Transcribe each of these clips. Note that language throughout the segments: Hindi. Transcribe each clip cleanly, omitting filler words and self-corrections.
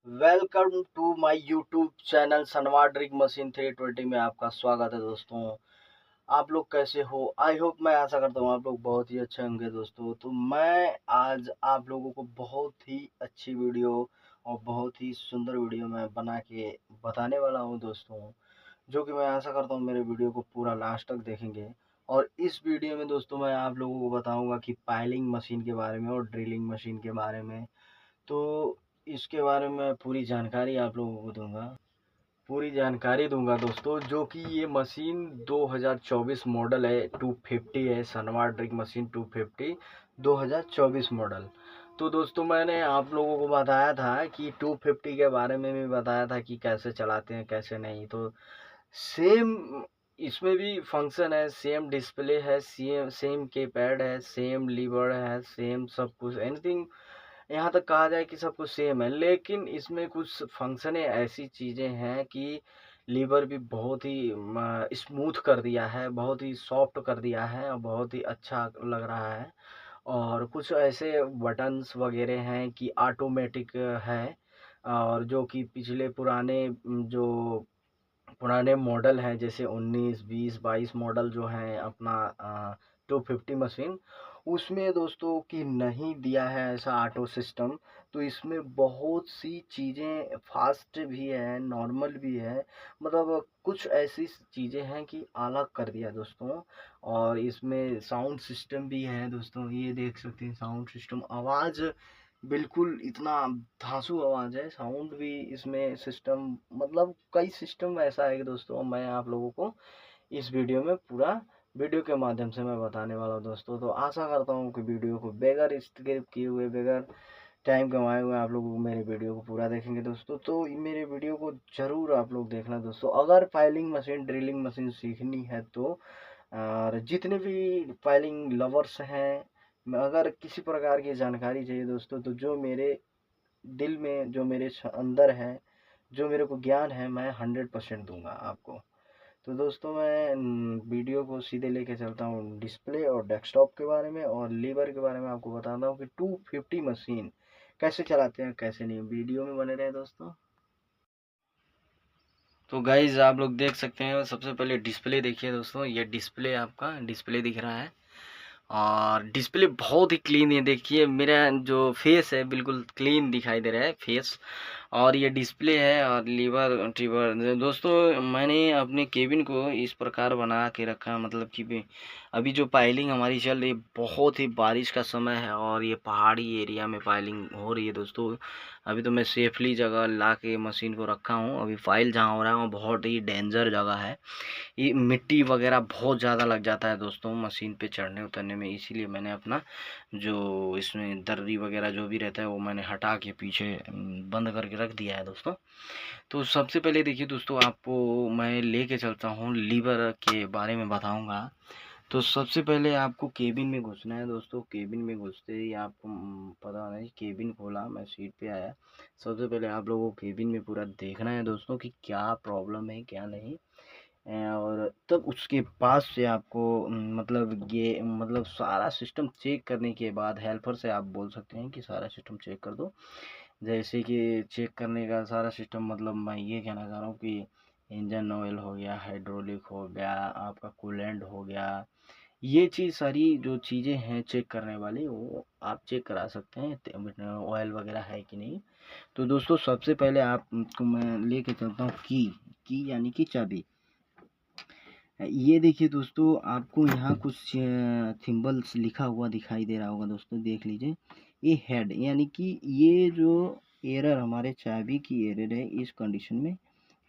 Welcome to my YouTube channel सनवा ड्रिग मशीन 320 में आपका स्वागत है दोस्तों। आप लोग कैसे हो? आई होप, मैं आशा करता हूँ आप लोग बहुत ही अच्छे होंगे दोस्तों। तो मैं आज आप लोगों को बहुत ही अच्छी वीडियो और बहुत ही सुंदर वीडियो मैं बना के बताने वाला हूँ दोस्तों, जो कि मैं आशा करता हूँ मेरे वीडियो को पूरा लास्ट तक देखेंगे। और इस वीडियो में दोस्तों मैं आप लोगों को बताऊंगा कि पाइलिंग मशीन के बारे में और ड्रिलिंग मशीन के बारे में। तो इसके बारे में पूरी जानकारी आप लोगों को दूंगा, पूरी जानकारी दूंगा दोस्तों। जो कि ये मशीन 2024 मॉडल है, 250 है, सनवा ड्रिग मशीन 250 2024 मॉडल। तो दोस्तों मैंने आप लोगों को बताया था कि 250 के बारे में भी बताया था कि कैसे चलाते हैं कैसे नहीं। तो सेम इसमें भी फंक्शन है, सेम डिस्प्ले है, सेम सेम कीपैड है, सेम लीवर है, सेम सब कुछ, एनीथिंग यहाँ तक कहा जाए कि सब कुछ सेम है। लेकिन इसमें कुछ फंक्शनें ऐसी चीज़ें हैं कि लीवर भी बहुत ही स्मूथ कर दिया है, बहुत ही सॉफ्ट कर दिया है और बहुत ही अच्छा लग रहा है। और कुछ ऐसे बटन्स वगैरह हैं कि ऑटोमेटिक है, और जो कि पिछले पुराने जो पुराने मॉडल हैं जैसे 19 20 22 मॉडल जो हैं अपना 250 मशीन, उसमें दोस्तों कि नहीं दिया है ऐसा ऑटो सिस्टम। तो इसमें बहुत सी चीज़ें फास्ट भी है, नॉर्मल भी है, मतलब कुछ ऐसी चीज़ें हैं कि अलग कर दिया दोस्तों। और इसमें साउंड सिस्टम भी है दोस्तों, ये देख सकते हैं साउंड सिस्टम, आवाज़ बिल्कुल इतना धांसू आवाज़ है, साउंड भी इसमें सिस्टम, मतलब कई सिस्टम ऐसा है कि दोस्तों मैं आप लोगों को इस वीडियो में पूरा वीडियो के माध्यम से मैं बताने वाला हूँ दोस्तों। तो आशा करता हूँ कि वीडियो को बगैर स्किप किए हुए, बगैर टाइम कमाए हुए आप लोग मेरे वीडियो को पूरा देखेंगे दोस्तों। तो मेरे वीडियो को ज़रूर आप लोग देखना दोस्तों। अगर फाइलिंग मशीन ड्रिलिंग मशीन सीखनी है तो, और जितने भी फाइलिंग लवर्स हैं, अगर किसी प्रकार की जानकारी चाहिए दोस्तों, तो जो मेरे दिल में, जो मेरे अंदर है, जो मेरे को ज्ञान है, मैं 100% दूंगा आपको। तो दोस्तों मैं वीडियो को सीधे लेके चलता हूँ डिस्प्ले और डेस्कटॉप के बारे में और लीवर के बारे में आपको बताता हूँ कि 250 मशीन कैसे चलाते हैं कैसे नहीं। वीडियो में बने रहे दोस्तों। तो गाइज आप लोग देख सकते हैं, सबसे पहले डिस्प्ले देखिए दोस्तों, ये डिस्प्ले आपका डिस्प्ले दिख रहा है और डिस्प्ले बहुत ही क्लीन है। देखिए मेरा जो फेस है बिल्कुल क्लीन दिखाई दे रहा है फेस, और ये डिस्प्ले है और लीवर ट्रिवर। दोस्तों मैंने अपने केबिन को इस प्रकार बना के रखा, मतलब कि अभी जो पाइलिंग हमारी चल रही है, बहुत ही बारिश का समय है और ये पहाड़ी एरिया में पाइलिंग हो रही है दोस्तों। अभी तो मैं सेफली जगह ला के मशीन को रखा हूँ। अभी फाइल जहाँ हो रहा है वो बहुत ही डेंजर जगह है, ये मिट्टी वगैरह बहुत ज़्यादा लग जाता है दोस्तों मशीन पे चढ़ने उतरने में। इसीलिए मैंने अपना जो इसमें दर्री वगैरह जो भी रहता है वो मैंने हटा के पीछे बंद करके रख दिया है दोस्तों। तो सबसे पहले देखिए दोस्तों, आपको मैं लेके चलता हूँ लीवर के बारे में बताऊँगा। तो सबसे पहले आपको केबिन में घुसना है दोस्तों। केबिन में घुसते ही आपको पता नहीं, केबिन खोला, मैं सीट पे आया। सबसे पहले आप लोगों को केबिन में पूरा देखना है दोस्तों कि क्या प्रॉब्लम है क्या नहीं। और तब उसके पास से आपको मतलब ये मतलब सारा सिस्टम चेक करने के बाद हेल्पर से आप बोल सकते हैं कि सारा सिस्टम चेक कर दो। जैसे कि चेक करने का सारा सिस्टम, मतलब मैं ये कहना चाह रहा हूँ कि इंजन ऑयल हो गया, हाइड्रोलिक हो गया, आपका कूलेंट हो गया, ये चीज़ सारी जो चीज़ें हैं चेक करने वाली, वो आप चेक करा सकते हैं ऑयल वगैरह है कि नहीं। तो दोस्तों सबसे पहले आपको मैं लेके चलता हूँ की यानी कि चाबी। ये देखिए दोस्तों, आपको यहाँ कुछ सिंबल्स लिखा हुआ दिखाई दे रहा होगा दोस्तों, देख लीजिए। ये हेड यानी कि ये जो एरर हमारे चाबी की एरर है इस कंडीशन में,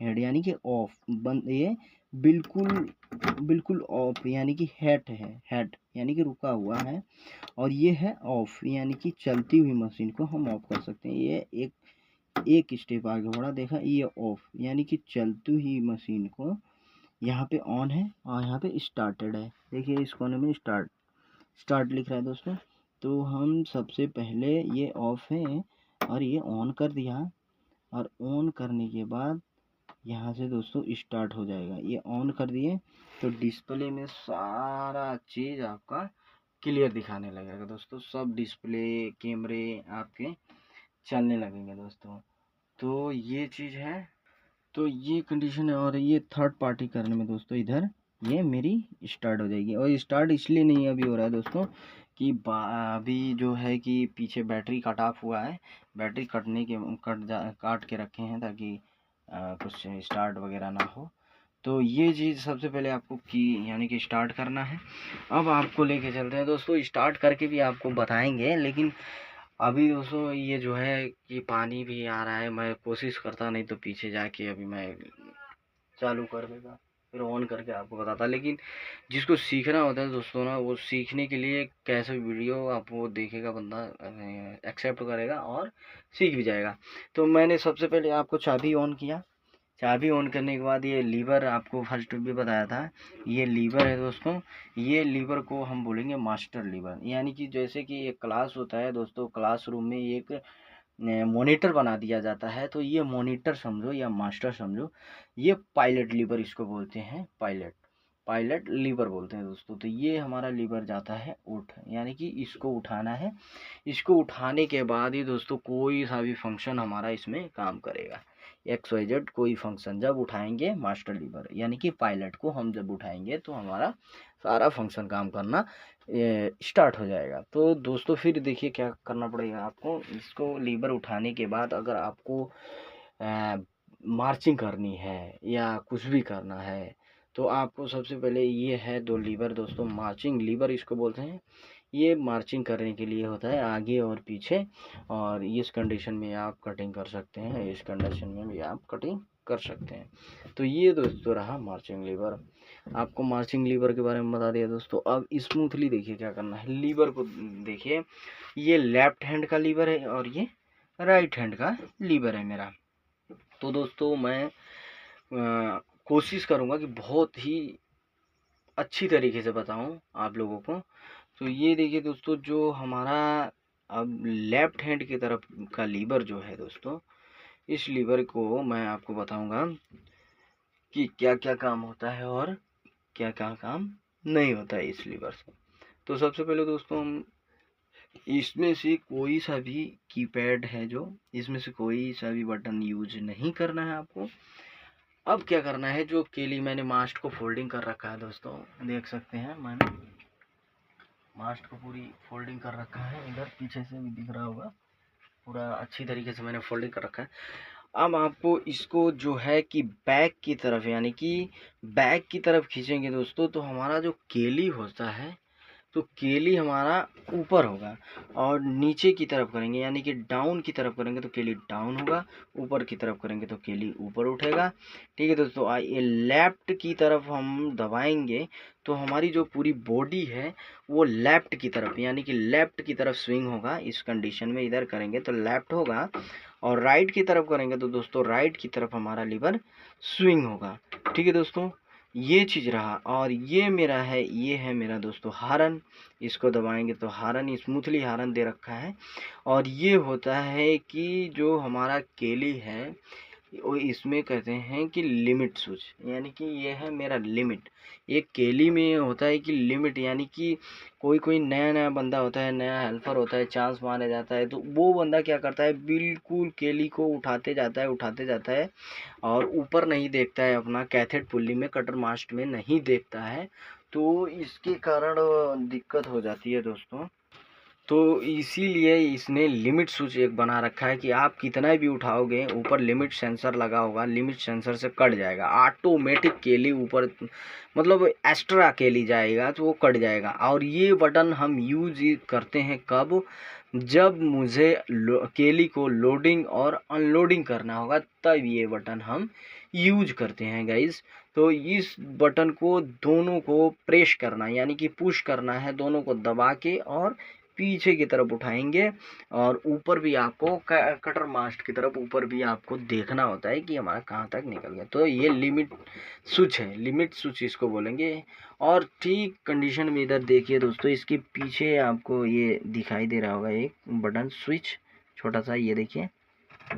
हेड यानी कि ऑफ बंद, ये बिल्कुल बिल्कुल ऑफ यानी कि हेड है, हेड यानी कि रुका हुआ है। और ये है ऑफ यानी कि चलती हुई मशीन को हम ऑफ कर सकते हैं। ये एक स्टेप आगे बढ़ा, देखा, ये ऑफ यानी कि चलती हुई मशीन को यहाँ पे ऑन है और यहाँ पे स्टार्टेड है। देखिए इस कोने में स्टार्ट लिख रहा है दोस्तों। तो हम सबसे पहले ये ऑफ है और ये ऑन कर दिया, और ऑन करने के बाद यहाँ से दोस्तों स्टार्ट हो जाएगा। ये ऑन कर दिए तो डिस्प्ले में सारा चीज़ आपका क्लियर दिखाने लगेगा दोस्तों। सब डिस्प्ले कैमरे आपके चलने लगेंगे दोस्तों। तो ये चीज़ है, तो ये कंडीशन है। और ये थर्ड पार्टी करने में दोस्तों इधर ये मेरी स्टार्ट हो जाएगी। और स्टार्ट इसलिए नहीं अभी हो रहा है दोस्तों कि अभी जो है कि पीछे बैटरी कट ऑफ हुआ है, बैटरी कटने के काट के रखे हैं ताकि कुछ स्टार्ट वगैरह ना हो। तो ये चीज़ सबसे पहले आपको की यानी कि स्टार्ट करना है। अब आपको लेके चलते हैं दोस्तों, स्टार्ट करके भी आपको बताएंगे, लेकिन अभी दोस्तों ये जो है कि पानी भी आ रहा है, मैं कोशिश करता नहीं तो पीछे जाके अभी मैं चालू कर देगा, फिर ऑन करके आपको बताता। लेकिन जिसको सीखना होता है दोस्तों ना, वो सीखने के लिए कैसे वीडियो आप वो देखेगा बंदा एक्सेप्ट करेगा और सीख भी जाएगा। तो मैंने सबसे पहले आपको चाबी ऑन किया, चाबी ऑन करने के बाद ये लीवर आपको फर्स्ट भी बताया था, ये लीवर है दोस्तों। ये लीवर को हम बोलेंगे मास्टर लीवर, यानी कि जैसे कि एक क्लास होता है दोस्तों, क्लासरूम में एक मॉनिटर बना दिया जाता है, तो ये मॉनिटर समझो या मास्टर समझो, ये पायलट लीवर इसको बोलते हैं, पायलट लीवर बोलते हैं दोस्तों। तो ये हमारा लीवर जाता है उठ, यानी कि इसको उठाना है। इसको उठाने के बाद ही दोस्तों कोई सा भी फंक्शन हमारा इसमें काम करेगा, XYZ कोई फंक्शन जब उठाएंगे मास्टर लीवर यानी कि पायलट को हम जब उठाएंगे तो हमारा सारा फंक्शन काम करना स्टार्ट हो जाएगा। तो दोस्तों फिर देखिए क्या करना पड़ेगा आपको, इसको लीवर उठाने के बाद अगर आपको मार्चिंग करनी है या कुछ भी करना है तो आपको सबसे पहले ये है दो लीवर दोस्तों, मार्चिंग लीवर इसको बोलते हैं। ये मार्चिंग करने के लिए होता है आगे और पीछे, और इस कंडीशन में आप कटिंग कर सकते हैं, इस कंडीशन में भी आप कटिंग कर सकते हैं। तो ये दोस्तों रहा मार्चिंग लीवर। आपको मार्चिंग लीवर के बारे में बता दिया दोस्तों। अब स्मूथली देखिए क्या करना है, लीवर को देखिए, ये लेफ्ट हैंड का लीवर है और ये राइट हैंड का लीवर है मेरा। तो दोस्तों मैं कोशिश करूँगा कि बहुत ही अच्छी तरीके से बताऊँ आप लोगों को। तो ये देखिए दोस्तों, जो हमारा अब लेफ्ट हैंड की तरफ का लीवर जो है दोस्तों, इस लीवर को मैं आपको बताऊंगा कि क्या क्या काम होता है और क्या क्या काम नहीं होता है इस लीवर से। तो सबसे पहले दोस्तों हम इसमें से कोई सा भी कीपैड है जो, इसमें से कोई सा भी बटन यूज नहीं करना है आपको। अब क्या करना है, जो केली मैंने मास्ट को फोल्डिंग कर रखा है दोस्तों, देख सकते हैं मैंने मास्ट को पूरी फोल्डिंग कर रखा है, इधर पीछे से भी दिख रहा होगा, पूरा अच्छी तरीके से मैंने फोल्डिंग कर रखा है। अब आपको इसको जो है कि बैक की तरफ यानी कि बैक की तरफ खींचेंगे दोस्तों, तो हमारा जो केली होता है, तो केली हमारा ऊपर होगा, और नीचे की तरफ करेंगे यानी कि डाउन की तरफ करेंगे तो केली डाउन होगा, ऊपर की तरफ करेंगे तो केली ऊपर उठेगा। ठीक है दोस्तों, ये लेफ्ट की तरफ हम दबाएंगे तो हमारी जो पूरी बॉडी है वो लेफ्ट की तरफ यानी कि लेफ्ट की तरफ स्विंग होगा। इस कंडीशन में इधर करेंगे तो लेफ्ट होगा, और राइट की तरफ करेंगे तो दोस्तों राइट की तरफ हमारा लीवर स्विंग होगा। ठीक है दोस्तों, ये चीज़ रहा। और ये मेरा है, ये है मेरा दोस्तों हारन, इसको दबाएंगे तो हारन स्मूथली हारन दे रखा है। और ये होता है कि जो हमारा केली है वो इसमें कहते हैं कि लिमिट स्विच, यानी कि ये है मेरा लिमिट। ये केली में होता है कि लिमिट, यानी कि कोई कोई नया नया बंदा होता है, नया हेल्पर होता है, चांस मारा जाता है, तो वो बंदा क्या करता है, बिल्कुल केली को उठाते जाता है और ऊपर नहीं देखता है, अपना कैथेड पुल्ली में कटर मास्ट में नहीं देखता है, तो इसके कारण दिक्कत हो जाती है दोस्तों। तो इसीलिए इसने लिमिट स्विच एक बना रखा है कि आप कितना भी उठाओगे, ऊपर लिमिट सेंसर लगा होगा, लिमिट सेंसर से कट जाएगा ऑटोमेटिक, केली ऊपर मतलब एक्स्ट्रा केली जाएगा तो वो कट जाएगा। और ये बटन हम यूज करते हैं कब, जब मुझे केली को लोडिंग और अनलोडिंग करना होगा, तब ये बटन हम यूज करते हैं गाइज। तो इस बटन को दोनों को प्रेस करना यानी कि पुश करना है, दोनों को दबा के और पीछे की तरफ उठाएंगे, और ऊपर भी आपको कटर मास्ट की तरफ ऊपर भी आपको देखना होता है कि हमारा कहाँ तक निकल गया। तो ये लिमिट स्विच है, लिमिट स्विच इसको बोलेंगे। और ठीक कंडीशन में इधर देखिए दोस्तों, इसके पीछे आपको ये दिखाई दे रहा होगा एक बटन स्विच छोटा सा, ये देखिए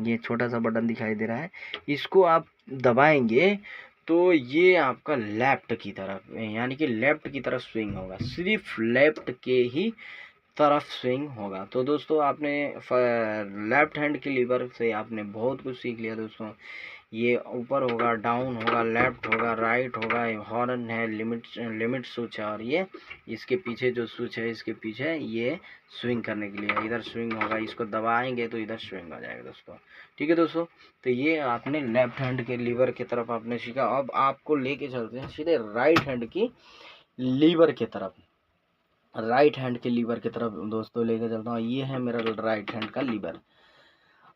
ये छोटा सा बटन दिखाई दे रहा है, इसको आप दबाएंगे तो ये आपका लेफ्ट की तरफ यानी कि लेफ्ट की तरफ स्विंग होगा, सिर्फ लेफ्ट के ही तरफ स्विंग होगा। तो दोस्तों आपने लेफ्ट हैंड के लीवर से आपने बहुत कुछ सीख लिया दोस्तों। ये ऊपर होगा, डाउन होगा, लेफ्ट होगा, राइट होगा, हॉर्न है, लिमिट स्विच है, और ये इसके पीछे जो स्विच है इसके पीछे ये स्विंग करने के लिए, इधर स्विंग होगा, इसको दबाएंगे तो इधर स्विंग हो जाएगा दोस्तों। ठीक है दोस्तों, तो ये आपने लेफ्ट हैंड के लीवर की तरफ आपने सीखा। अब आपको लेके चलते हैं सीधे राइट हैंड की लीवर की तरफ। राइट हैंड के लीवर की तरफ दोस्तों लेके चलता हूँ। ये है मेरा राइट हैंड का लीवर।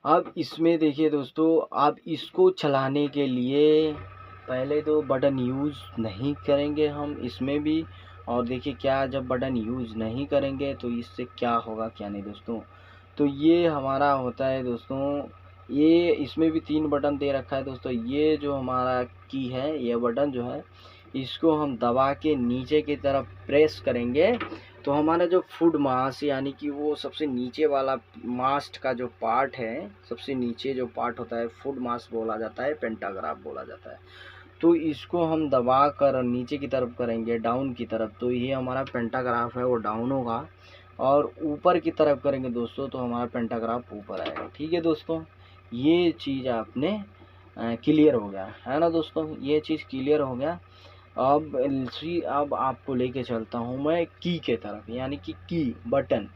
अब इसमें देखिए दोस्तों, आप इसको चलाने के लिए पहले तो बटन यूज़ नहीं करेंगे हम इसमें भी। और देखिए क्या, जब बटन यूज़ नहीं करेंगे तो इससे क्या होगा क्या नहीं दोस्तों। तो ये हमारा होता है दोस्तों, ये इसमें भी 3 बटन दे रखा है दोस्तों। ये जो हमारा की है, ये बटन जो है, इसको हम दबा के नीचे की तरफ प्रेस करेंगे तो हमारा जो फुट मास, यानी कि वो सबसे नीचे वाला मास्ट का जो पार्ट है, सबसे नीचे जो पार्ट होता है, फुट मास बोला जाता है, पेंटाग्राफ बोला जाता है। तो इसको हम दबा कर नीचे की तरफ करेंगे, डाउन की तरफ, तो ये हमारा पेंटाग्राफ है वो डाउन होगा। और ऊपर की तरफ करेंगे दोस्तों तो हमारा पेंटाग्राफ ऊपर आएगा। ठीक है दोस्तों, ये चीज़ आपने क्लियर हो गया है ना दोस्तों, ये चीज़ क्लियर हो गया। अब आपको लेके चलता हूँ मैं की के तरफ, यानी कि की बटन।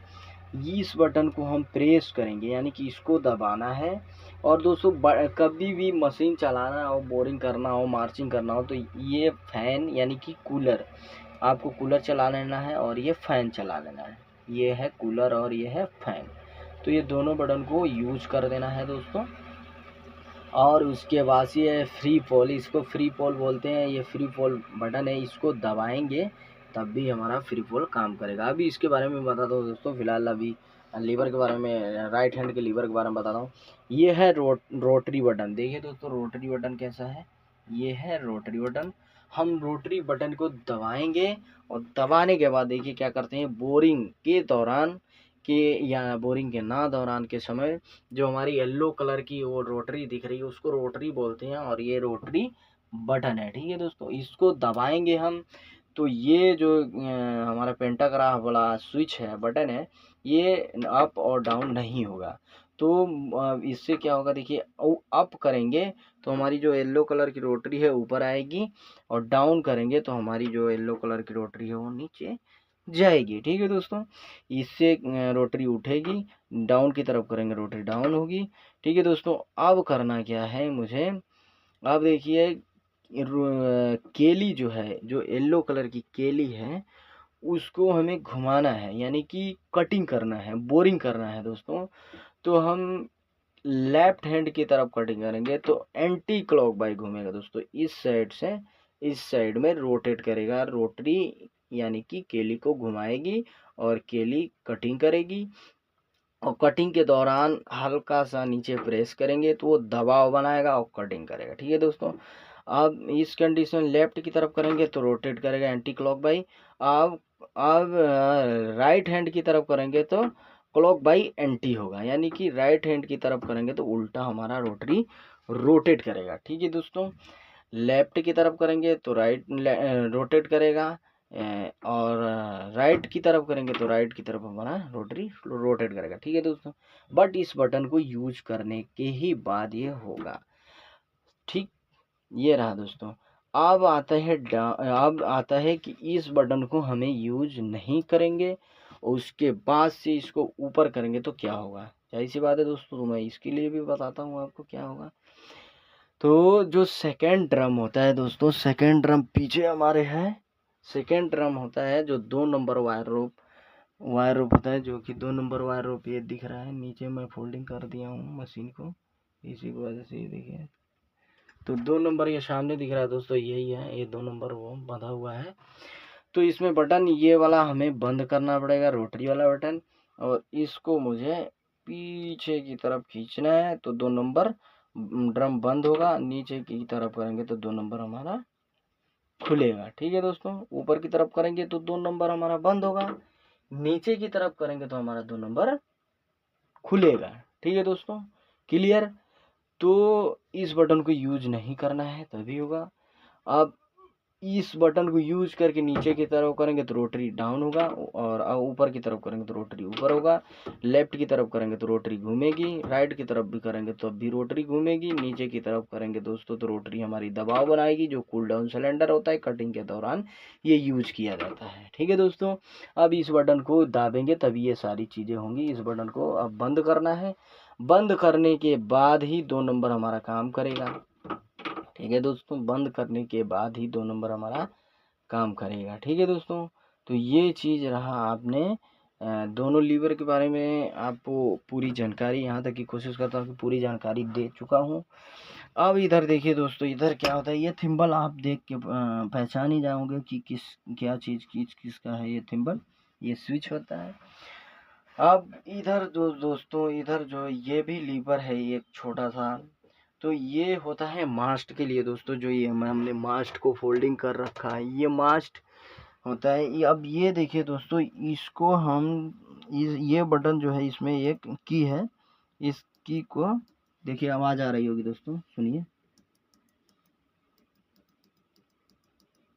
इस बटन को हम प्रेस करेंगे, यानी कि इसको दबाना है। और दोस्तों कभी भी मशीन चलाना हो, बोरिंग करना हो, मार्चिंग करना हो, तो ये फैन यानी कि कूलर, आपको कूलर चला लेना है और ये फैन चला लेना है। ये है कूलर और ये है फैन, तो ये दोनों बटन को यूज कर देना है दोस्तों। और उसके बाद ये फ्री फॉल, इसको फ्री फॉल बोलते हैं, ये फ्री फॉल बटन है, इसको दबाएंगे तब भी हमारा फ्री फॉल काम करेगा। अभी इसके बारे में बताता हूँ दोस्तों, फिलहाल अभी लीवर के बारे में, राइट हैंड के लीवर के बारे में बताता हूँ। ये है रोटरी बटन। देखिए दोस्तों रोटरी बटन कैसा है, ये है रोटरी बटन। हम रोटरी बटन को दबाएंगे और दबाने के बाद देखिए क्या करते हैं, बोरिंग के दौरान के या बोरिंग के ना दौरान के समय जो हमारी येलो कलर की वो रोटरी दिख रही है उसको रोटरी बोलते हैं, और ये रोटरी बटन है। ठीक है दोस्तों, इसको दबाएंगे हम तो ये जो हमारा पेंटाग्राफ वाला स्विच है, बटन है, ये अप और डाउन नहीं होगा। तो इससे क्या होगा, देखिए अप करेंगे तो हमारी जो येलो कलर की रोटरी है ऊपर आएगी, और डाउन करेंगे तो हमारी जो येलो कलर की रोटरी है वो नीचे जाएगी। ठीक है दोस्तों, इससे रोटरी उठेगी, डाउन की तरफ करेंगे रोटरी डाउन होगी। ठीक है दोस्तों, अब करना क्या है मुझे, अब देखिए केली जो है, जो येलो कलर की केली है, उसको हमें घुमाना है, यानी कि कटिंग करना है, बोरिंग करना है दोस्तों। तो हम लेफ्ट हैंड की तरफ कटिंग करेंगे तो एंटी क्लॉक वाइज घूमेगा दोस्तों, इस साइड से इस साइड में रोटेट करेगा रोटरी, यानी कि केली को घुमाएगी और केली कटिंग करेगी। और कटिंग के दौरान हल्का सा नीचे प्रेस करेंगे तो वो दबाव बनाएगा और कटिंग करेगा। ठीक है दोस्तों, अब इस कंडीशन लेफ्ट की तरफ करेंगे तो रोटेट करेगा एंटी क्लॉक बाई। अब राइट हैंड की तरफ करेंगे तो क्लॉक बाई एंटी होगा, यानी कि राइट हैंड की तरफ करेंगे तो उल्टा हमारा रोटरी रोटेट करेगा। ठीक है दोस्तों, लेफ्ट की तरफ करेंगे तो राइट रोटेट करेगा, और राइट की तरफ करेंगे तो राइट की तरफ हमारा रोटरी रोटेट करेगा। ठीक है दोस्तों, बट इस बटन को यूज करने के ही बाद ये होगा। ठीक, ये रहा दोस्तों। अब आता है कि इस बटन को हमें यूज नहीं करेंगे, उसके बाद से इसको ऊपर करेंगे तो क्या होगा। जाहिर सी बात है दोस्तों, तो मैं इसके लिए भी बताता हूँ आपको क्या होगा। तो जो सेकेंड ड्रम होता है दोस्तों, सेकेंड ड्रम पीछे हमारे है। सेकेंड ड्रम होता है जो 2 नंबर वायर रोप होता है, जो कि 2 नंबर वायर रोप ये दिख रहा है नीचे, मैं फोल्डिंग कर दिया हूँ मशीन को, इसी की वजह से ये देखिए, तो 2 नंबर ये सामने दिख रहा है दोस्तों, यही है, ये 2 नंबर वो बंधा हुआ है। तो इसमें बटन ये वाला हमें बंद करना पड़ेगा, रोटरी वाला बटन, और इसको मुझे पीछे की तरफ खींचना है तो 2 नंबर ड्रम बंद होगा, नीचे की तरफ करेंगे तो 2 नंबर हमारा खुलेगा। ठीक है दोस्तों, ऊपर की तरफ करेंगे तो 2 नंबर हमारा बंद होगा, नीचे की तरफ करेंगे तो हमारा 2 नंबर खुलेगा। ठीक है दोस्तों, क्लियर। तो इस बटन को यूज नहीं करना है तभी होगा। अब इस बटन को यूज करके नीचे की तरफ करेंगे तो रोटरी डाउन होगा, और ऊपर की तरफ करेंगे तो रोटरी ऊपर होगा। लेफ्ट की तरफ करेंगे तो रोटरी घूमेगी, राइट की तरफ भी करेंगे तो भी रोटरी घूमेगी, नीचे की तरफ करेंगे दोस्तों तो रोटरी हमारी दबाव बनाएगी, जो कूल डाउन सिलेंडर होता है कटिंग के दौरान ये यूज किया जाता है। ठीक है दोस्तों, अब इस बटन को दाबेंगे तभी ये सारी चीज़ें होंगी। इस बटन को अब बंद करना है, बंद करने के बाद ही 2 नंबर हमारा काम करेगा। ठीक है दोस्तों, बंद करने के बाद ही 2 नंबर हमारा काम करेगा। ठीक है दोस्तों, तो ये चीज़ रहा, आपने दोनों लीवर के बारे में आपको पूरी जानकारी, यहाँ तक की कोशिश करता हूँ कि पूरी जानकारी दे चुका हूँ। अब इधर देखिए दोस्तों, इधर क्या होता है, ये थिम्बल आप देख के पहचान ही जाओगे कि क्या चीज़ किसका है ये थिम्बल, ये स्विच होता है। अब इधर दोस्तों, इधर जो ये भी लीवर है एक छोटा सा, तो ये होता है मास्ट के लिए दोस्तों। जो ये हमने मास्ट को फोल्डिंग कर रखा है, ये मास्ट होता है। अब ये देखिए दोस्तों, इसको हम ये बटन जो है इसमें एक की है, इस की को देखिए, आवाज़ आ रही होगी दोस्तों, सुनिए,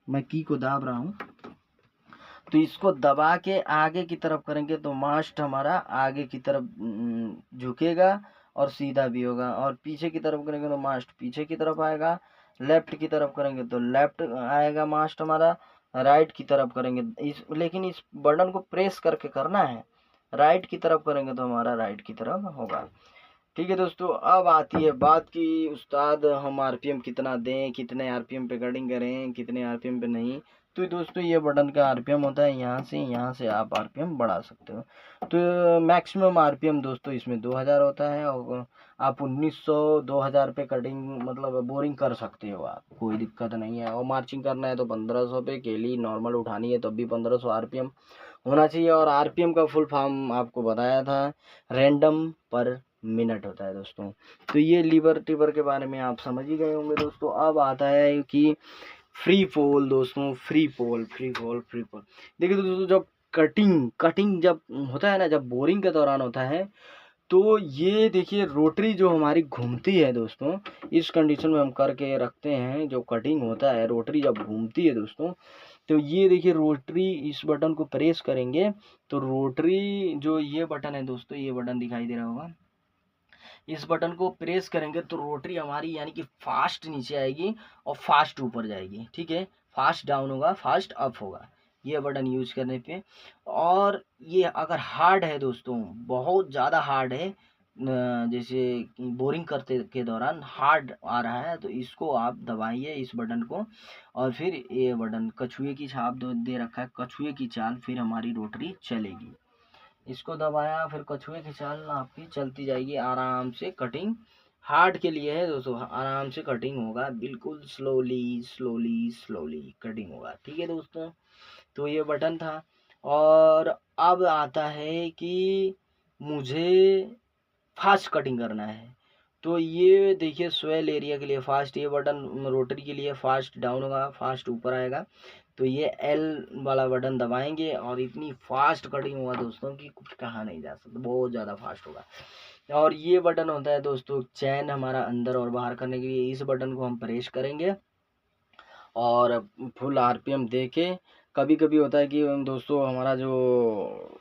मैं की को दाब रहा हूँ। तो इसको दबा के आगे की तरफ करेंगे तो मास्ट हमारा आगे की तरफ झुकेगा और सीधा भी होगा, और पीछे की तरफ करेंगे तो मास्ट पीछे की तरफ आएगा। लेफ्ट की तरफ करेंगे तो लेफ्ट आएगा मास्ट हमारा। राइट की तरफ करेंगे लेकिन इस बटन को प्रेस करके करना है। राइट की तरफ करेंगे तो हमारा राइट की तरफ होगा। ठीक है दोस्तों, अब आती है बात कि उस्ताद हम आरपीएम कितना दें, कितने आरपीएम पे कटिंग करें, कितने आरपीएम पे नहीं। तो दोस्तों ये बटन का आरपीएम होता है, यहाँ से आप आरपीएम बढ़ा सकते हो। तो मैक्सिमम आरपीएम दोस्तों इसमें 2000 होता है, और आप 1900 2000 पे कटिंग मतलब बोरिंग कर सकते हो आप, कोई दिक्कत नहीं है। और मार्चिंग करना है तो 1500 पे, केली नॉर्मल उठानी है तब भी 1500 आरपीएम होना चाहिए। और आरपीएम का फुल फॉर्म आपको बताया था, रैंडम पर मिनट होता है दोस्तों। तो ये लीवर टिवर के बारे में आप समझ ही गए होंगे दोस्तों। अब आता है कि फ्री फॉल दोस्तों, फ्री फॉल देखिए दोस्तों, जब कटिंग जब होता है ना, जब बोरिंग के दौरान होता है, तो ये देखिए रोटरी जो हमारी घूमती है दोस्तों, इस कंडीशन में हम करके रखते हैं। जो कटिंग होता है, रोटरी जब घूमती है दोस्तों, तो ये देखिए रोटरी, इस बटन को प्रेस करेंगे तो रोटरी, जो ये बटन है दोस्तों, ये बटन दिखाई दे रहा होगा, इस बटन को प्रेस करेंगे तो रोटरी हमारी यानी कि फास्ट नीचे आएगी और फास्ट ऊपर जाएगी। ठीक है, फास्ट डाउन होगा, फास्ट अप होगा ये बटन यूज करने पे। और ये अगर हार्ड है दोस्तों, बहुत ज़्यादा हार्ड है, जैसे बोरिंग करते के दौरान हार्ड आ रहा है, तो इसको आप दबाइए इस बटन को, और फिर ये बटन कछुए की छाप दे रखा है, कछुए की चाल, फिर हमारी रोटरी चलेगी। इसको दबाया, फिर कछुए की चाल आपकी चलती जाएगी आराम से। कटिंग हार्ड के लिए है दोस्तों, आराम से कटिंग होगा, बिल्कुल स्लोली कटिंग होगा। ठीक है दोस्तों, तो ये बटन था। और अब आता है कि मुझे फास्ट कटिंग करना है, तो ये देखिए स्वेल एरिया के लिए फास्ट, ये बटन रोटरी के लिए फास्ट डाउन होगा, फास्ट ऊपर आएगा। तो ये एल वाला बटन दबाएंगे और इतनी फास्ट कटिंग होगा दोस्तों कि कुछ कहा नहीं जा सकता, बहुत ज़्यादा फास्ट होगा। और ये बटन होता है दोस्तों चैन हमारा अंदर और बाहर करने के लिए, इस बटन को हम प्रेस करेंगे और फुल आरपीएम दे के। कभी कभी होता है कि दोस्तों हमारा जो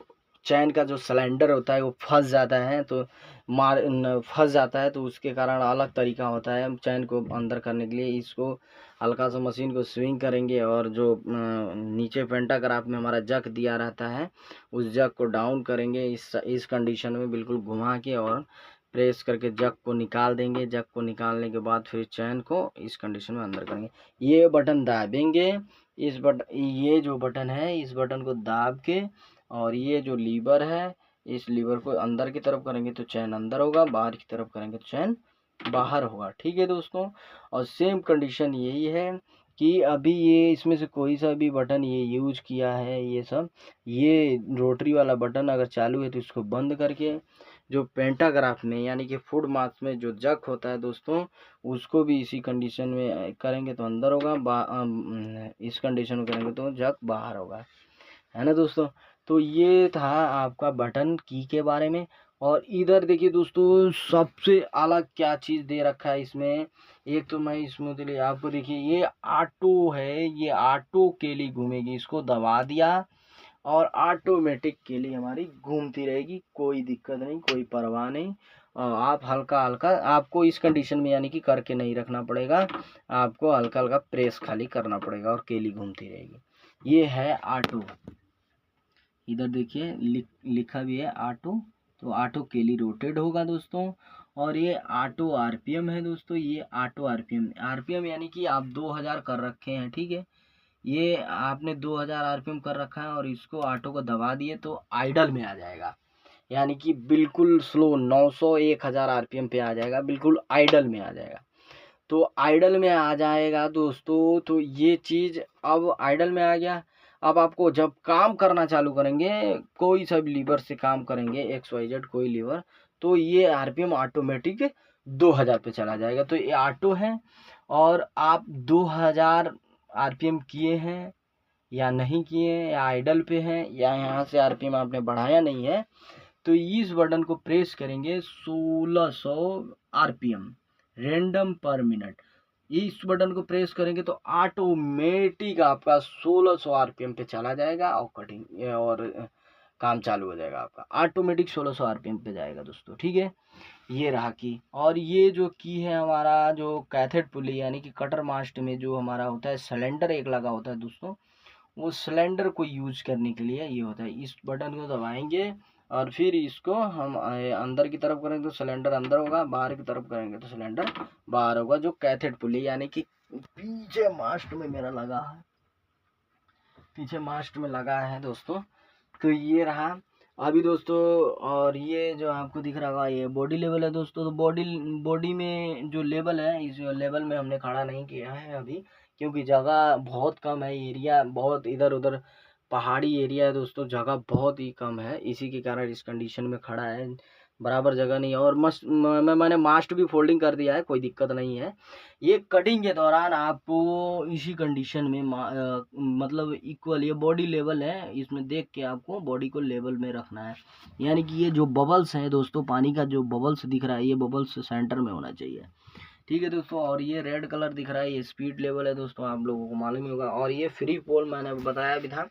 चैन का जो सिलेंडर होता है वो फंस जाता है, तो फंस जाता है, तो उसके कारण अलग तरीका होता है चैन को अंदर करने के लिए। इसको हल्का सा मशीन को स्विंग करेंगे और जो नीचे पेंटाग्राफ में हमारा जक दिया रहता है, उस जक को डाउन करेंगे इस कंडीशन में बिल्कुल घुमा के, और प्रेस करके जक को निकाल देंगे। जक को निकालने के बाद फिर चैन को इस कंडीशन में अंदर करेंगे। ये बटन दाबेंगे, ये जो बटन है इस बटन को दाब के, और ये जो लीवर है इस लीवर को अंदर की तरफ करेंगे तो चैन अंदर होगा, बाहर की तरफ करेंगे तो चैन बाहर होगा। ठीक है दोस्तों, और सेम कंडीशन यही है कि अभी ये इसमें से कोई सा भी बटन ये यूज किया है, ये सब, ये रोटरी वाला बटन अगर चालू है तो इसको बंद करके, जो पेंटाग्राफ में यानी कि फुट मार्क्स में जो जक होता है दोस्तों, उसको भी इसी कंडीशन में करेंगे तो अंदर होगा, इस कंडीशन में करेंगे तो जक बाहर होगा, है ना दोस्तों। तो ये था आपका बटन की के बारे में। और इधर देखिए दोस्तों सबसे अलग क्या चीज़ दे रखा है इसमें। एक तो मैं स्मूथली आपको देखिए ये ऑटो है, ये ऑटो के लिए घूमेगी, इसको दबा दिया और ऑटोमेटिक के लिए हमारी घूमती रहेगी, कोई दिक्कत नहीं, कोई परवाह नहीं। आप हल्का हल्का आपको इस कंडीशन में यानी कि करके नहीं रखना पड़ेगा, आपको हल्का हल्का प्रेस खाली करना पड़ेगा और केली घूमती रहेगी। ये है ऑटो। इधर देखिए लिखा भी है ऑटो, तो ऑटो केली रोटेट होगा दोस्तों। और ये ऑटो आरपीएम है दोस्तों, ये ऑटो आरपीएम यानी कि आप 2000 कर रखे हैं, ठीक है। ये आपने 2000 आरपीएम कर रखा है और इसको ऑटो को दबा दिए तो आइडल में आ जाएगा, यानी कि बिल्कुल स्लो 900 1000 आरपीएम पे आ जाएगा, बिल्कुल आइडल में आ जाएगा। तो आइडल में आ जाएगा दोस्तों, तो ये चीज़ अब आइडल में आ गया। अब आपको जब काम करना चालू करेंगे, कोई सा भी लीवर से काम करेंगे, XYZ कोई लीवर, तो ये आरपीएम ऑटोमेटिक 2000 पे चला जाएगा। तो ये ऑटो है और आप 2000 आरपीएम किए हैं या नहीं किए हैं, या आइडल पे हैं, या यहाँ से आरपीएम आपने बढ़ाया नहीं है, तो इस बटन को प्रेस करेंगे 1600 आरपीएम रैंडम पर मिनट। इस बटन को प्रेस करेंगे तो ऑटोमेटिक आपका 1600 आरपीएम पे चला जाएगा और कटिंग और काम चालू हो जाएगा आपका, ऑटोमेटिक 1600 आरपीएम पे जाएगा दोस्तों, ठीक है। ये रहा की। और ये जो की है हमारा जो कैथेड पुली यानी कि कटर मास्ट में जो हमारा होता है सिलेंडर एक लगा होता है दोस्तों, वो सिलेंडर को यूज करने के लिए ये होता है। इस बटन को दबाएंगे और फिर इसको हम अंदर की तरफ करेंगे तो सिलेंडर अंदर होगा, बाहर की तरफ करेंगे तो सिलेंडर बाहर होगा, जो कैथेड पुली यानी कि पीछे मास्ट में मेरा लगा है, पीछे मास्ट में लगा है दोस्तों। तो ये रहा अभी दोस्तों। और ये जो आपको दिख रहा होगा ये बॉडी लेवल है दोस्तों। तो बॉडी में जो लेवल है, इस लेवल में हमने खड़ा नहीं किया है अभी, क्योंकि जगह बहुत कम है, एरिया बहुत इधर उधर पहाड़ी एरिया है दोस्तों, जगह बहुत ही कम है, इसी के कारण इस कंडीशन में खड़ा है, बराबर जगह नहीं है। और मैंने मास्ट भी फोल्डिंग कर दिया है, कोई दिक्कत नहीं है। ये कटिंग के दौरान आपको इसी कंडीशन में मतलब इक्वल ये बॉडी लेवल है, इसमें देख के आपको बॉडी को लेवल में रखना है, यानी कि ये जो बबल्स हैं दोस्तों, पानी का जो बबल्स दिख रहा है, ये बबल्स सेंटर में होना चाहिए, ठीक है दोस्तों। और ये रेड कलर दिख रहा है, ये स्पीड लेवल है दोस्तों, आप लोगों को मालूम ही होगा। और ये फ्री फॉल मैंने बताया भी था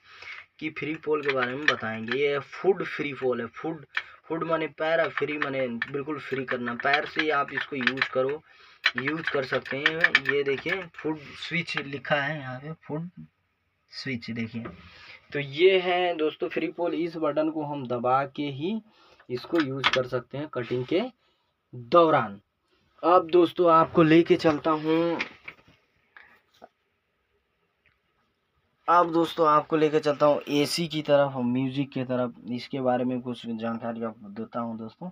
कि फ्री फॉल के बारे में बताएंगे। ये फुट फ्री फॉल है, फुट माने पैर, फ्री माने बिल्कुल फ्री करना, पैर से आप इसको यूज कर सकते हैं। ये देखिए फुट स्विच लिखा है यहाँ पे, फुट स्विच देखिए। तो ये है दोस्तों फ्री फॉल, इस बटन को हम दबा के ही इसको यूज कर सकते हैं कटिंग के दौरान। अब दोस्तों आपको लेके चलता हूँ, अब दोस्तों आपको लेकर चलता हूँ एसी की तरफ, म्यूजिक की तरफ, इसके बारे में कुछ जानकारी आपको देता हूँ दोस्तों।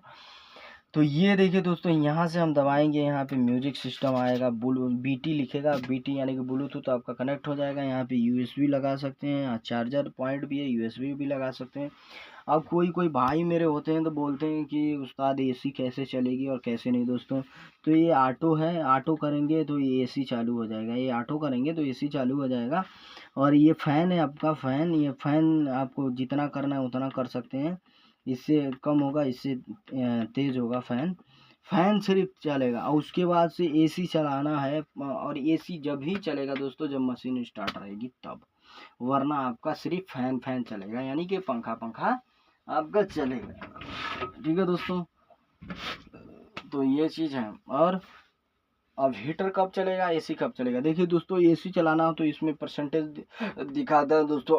तो ये देखिए दोस्तों, यहाँ से हम दबाएंगे, यहाँ पे म्यूजिक सिस्टम आएगा, BT लिखेगा, BT यानी कि ब्लूटूथ, तो आपका कनेक्ट हो जाएगा। यहाँ पे USB लगा सकते हैं, चार्जर पॉइंट भी है, USB भी लगा सकते हैं। अब कोई भाई मेरे होते हैं तो बोलते हैं कि उस्ताद एसी कैसे चलेगी और कैसे नहीं दोस्तों। तो ये ऑटो है, ऑटो करेंगे तो ये एसी चालू हो जाएगा, ये ऑटो करेंगे तो एसी चालू हो जाएगा। और ये फ़ैन है आपका, फ़ैन, ये फ़ैन आपको जितना करना है उतना कर सकते हैं, इससे कम होगा, इससे तेज़ होगा फ़ैन सिर्फ चलेगा। और उसके बाद से एसी चलाना है, और एसी जब ही चलेगा दोस्तों जब मशीन स्टार्ट रहेगी तब, वरना आपका सिर्फ फ़ैन चलेगा, यानी कि पंखा आपका चलेगा, ठीक है दोस्तों। तो ये चीज़ है। और अब हीटर कब चलेगा, एसी कब चलेगा, देखिए दोस्तों एसी चलाना हो तो इसमें परसेंटेज दिखाता है दोस्तों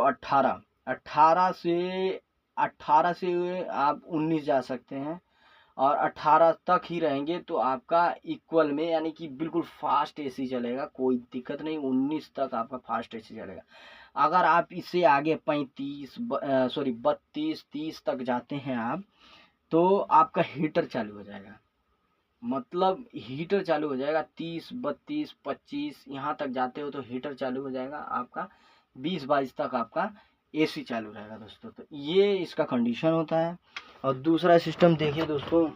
18 से आप 19 जा सकते हैं, और 18 तक ही रहेंगे तो आपका इक्वल में यानी कि बिल्कुल फास्ट एसी चलेगा, कोई दिक्कत नहीं, 19 तक आपका फास्ट एसी चलेगा। अगर आप इससे आगे 32 30 तक जाते हैं आप, तो आपका हीटर चालू हो जाएगा, मतलब हीटर चालू हो जाएगा 30 32 25 यहाँ तक जाते हो तो हीटर चालू हो जाएगा आपका, 20 22 तक आपका एसी चालू रहेगा दोस्तों। तो ये इसका कंडीशन होता है। और दूसरा सिस्टम देखिए दोस्तों,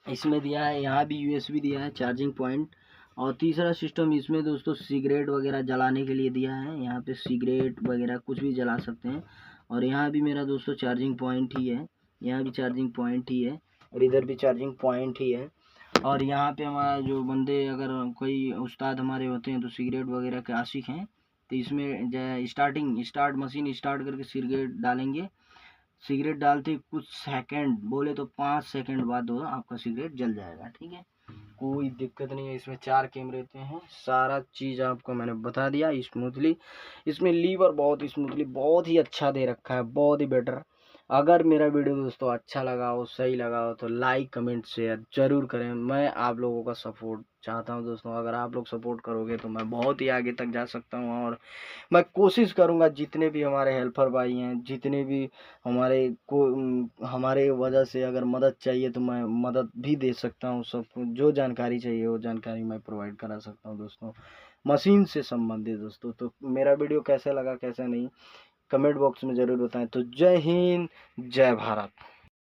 इसमें दिया है, यहाँ भी USB दिया है, चार्जिंग पॉइंट। और तीसरा सिस्टम इसमें दोस्तों सिगरेट वगैरह जलाने के लिए दिया है, यहाँ पे सिगरेट वगैरह कुछ भी जला सकते हैं। और यहाँ भी मेरा दोस्तों चार्जिंग पॉइंट ही है, यहाँ भी चार्जिंग पॉइंट ही है, और इधर भी चार्जिंग पॉइंट ही है। और यहाँ पे हमारा जो बंदे अगर कोई उस्ताद हमारे होते हैं तो सिगरेट वगैरह के आशिक हैं, तो इसमें स्टार्ट मशीन स्टार्ट करके सिगरेट डालेंगे। सिगरेट डालते कुछ सेकंड, बोले तो 5 सेकंड बाद होगा आपका सिगरेट जल जाएगा। ठीक है, कोई दिक्कत नहीं है। इसमें 4 कैमरे रहते हैं, सारा चीज़ आपको मैंने बता दिया स्मूथली। इसमें लीवर बहुत स्मूथली बहुत ही अच्छा दे रखा है, बहुत ही बेटर। अगर मेरा वीडियो दोस्तों अच्छा लगा हो, सही लगा हो, तो लाइक कमेंट शेयर ज़रूर करें। मैं आप लोगों का सपोर्ट चाहता हूं दोस्तों। अगर आप लोग सपोर्ट करोगे तो मैं बहुत ही आगे तक जा सकता हूं। और मैं कोशिश करूंगा जितने भी हमारे हेल्पर भाई हैं, जितने भी हमारे वजह से अगर मदद चाहिए तो मैं मदद भी दे सकता हूँ। सब जो जानकारी चाहिए वो जानकारी मैं प्रोवाइड करा सकता हूँ दोस्तों, मशीन से संबंधित दोस्तों। तो मेरा वीडियो कैसा लगा कैसा नहीं, कमेंट बॉक्स में ज़रूर बताएं। तो जय हिंद, जय भारत।